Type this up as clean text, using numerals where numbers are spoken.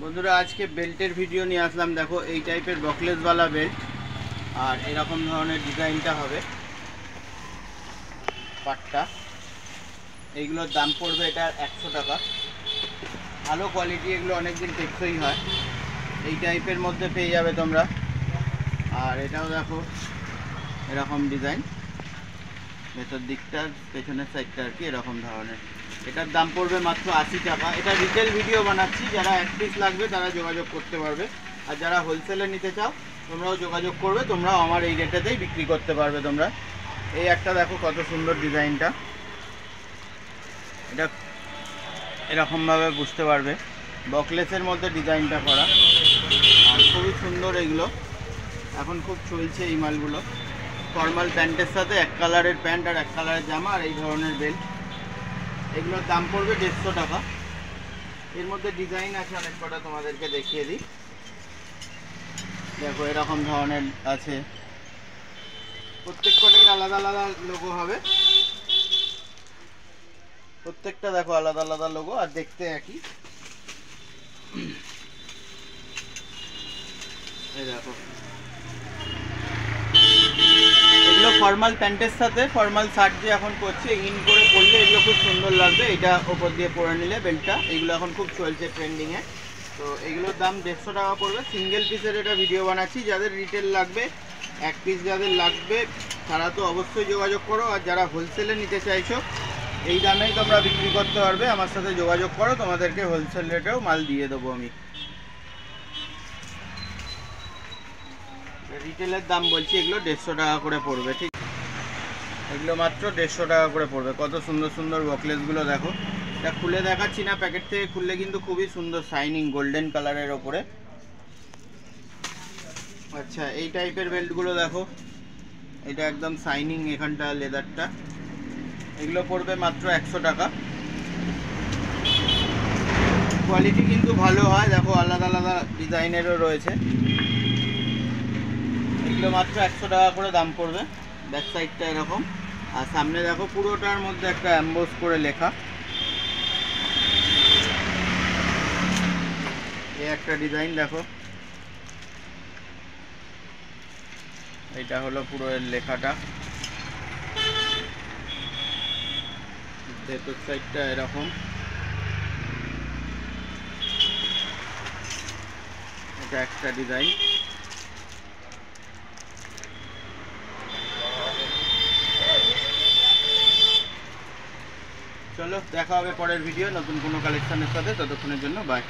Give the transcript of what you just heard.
বন্ধুরা আজকে বেল্টের ভিডিও নিয়ে আসলাম। দেখো এই টাইপের বকলেসওয়ালা বেল্ট, আর এরকম ধরনের ডিজাইনটা হবে পাটটা। এইগুলোর দাম পড়বে এটা 100 টাকা। ভালো কোয়ালিটি, এগুলো অনেকদিন টেকসই হয়। এই টাইপের মধ্যে পেয়ে যাবে তোমরা। আর এটাও দেখো এরকম ডিজাইন, ভেতর দিকটা পেছনের সাইডটা আর কি এরকম ধরনের। এটার দাম পড়বে মাত্র 80 টাকা। এটা রিটেল ভিডিও বানাচ্ছি, যারা এক পিস লাগবে তারা যোগাযোগ করতে পারবে, আর যারা হোলসেলে নিতে চাও তোমরাও যোগাযোগ করবে, তোমরাও আমার এই রেটেতেই বিক্রি করতে পারবে তোমরা। এই একটা দেখো কত সুন্দর ডিজাইনটা, এটা এরকমভাবে বুঝতে পারবে বকলেসের মধ্যে ডিজাইনটা করা, আর খুবই সুন্দর। এগুলো এখন খুব চলছে এই মালগুলো। ফর্মাল প্যান্টের সাথে এক কালারের প্যান্ট আর এক কালারের জামা, আর এই ধরনের বেল্ট। এগুলোর দাম পড়বে 150 টাকা। এর মধ্যে ডিজাইন আছে অনেক কটা, তোমাদেরকে দেখিয়ে দিই। দেখো এরকম ধরনের আছে, প্রত্যেক কটাই আলাদা আলাদা লোগো হবে। প্রত্যেকটা দেখো আলাদা আলাদা লোগো, আর দেখতে একই। এই দেখো এগুলো ফর্মাল প্যান্টের সাথে ফর্মাল শার্ট যে এখন করছে, ইন করে পরলে এগুলো খুব সুন্দর লাগবে। এটা ওপর দিয়ে পরে নিলে বেল্টটা, এগুলো এখন খুব চলছে ট্রেন্ডিংয়ে। তো এগুলোর দাম 150 টাকা পড়বে। সিঙ্গেল পিসের এটা ভিডিও বানাচ্ছি। যাদের রিটেল লাগবে, এক পিস যাদের লাগবে তারা তো অবশ্যই যোগাযোগ করো, আর যারা হোলসেলে নিতে চাইছো এই দামেই তোমরা বিক্রি করতে পারবে, আমার সাথে যোগাযোগ করো, তোমাদেরকে হোলসেল রেটেও মাল দিয়ে দেবো আমি। রিটেলের দাম বলছি, এগুলো 150 টাকা করে পড়বে, ঠিক। এগুলো মাত্র 150 টাকা করে পড়বে। কত সুন্দর সুন্দর বকলেসগুলো দেখো। এটা খুলে দেখাচ্ছি না, প্যাকেট থেকে খুললে কিন্তু খুবই সুন্দর শাইনিং গোল্ডেন কালারের ওপরে। আচ্ছা এই টাইপের বেল্টগুলো দেখো, এটা একদম শাইনিং এখানটা লেদারটা। এগুলো পড়বে মাত্র 100 টাকা। কোয়ালিটি কিন্তু ভালো হয়, দেখো আলাদা আলাদা ডিজাইনেরও রয়েছে। এগুলো মাত্র 100 টাকা করে দাম পড়বে। ব্যাক সাইডটা এরকম, আর সামনে দেখো পুরোটার মধ্যে একটা অ্যাম্বোস করে লেখা। এই একটা ডিজাইন দেখো, এটা হলো পুরো এর লেখাটা। ভেতর সাইডটা এরকম, এটা একটা ডিজাইন। চলো দেখা হবে পরের ভিডিও নতুন কোনো কালেকশনের সাথে। ততক্ষণের জন্য বাই।